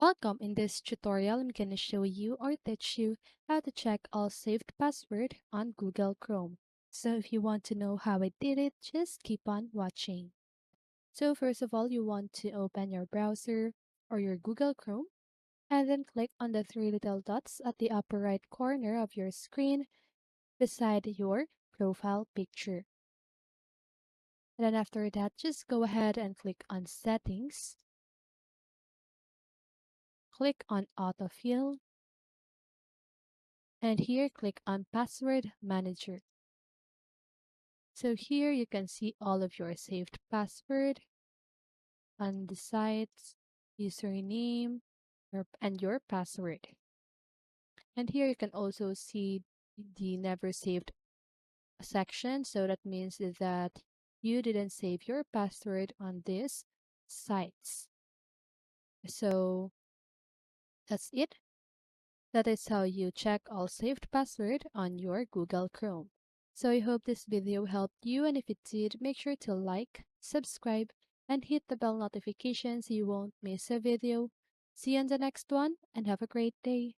Welcome. In this tutorial, I'm going to show you or teach you how to check all saved password on Google Chrome. So if you want to know how I did it, just keep on watching. So first of all, you want to open your browser or your Google Chrome and then click on the three little dots at the upper right corner of your screen beside your profile picture. And then after that, just go ahead and click on Settings, click on Autofill, and here click on Password Manager. So here you can see all of your saved password on the sites, username, and your password. And here you can also see the never saved section. So that means that you didn't save your password on these sites. So that's it. That is how you check all saved password on your Google Chrome. So I hope this video helped you, and if it did, make sure to like, subscribe, and hit the bell notification so you won't miss a video. See you on the next one and have a great day.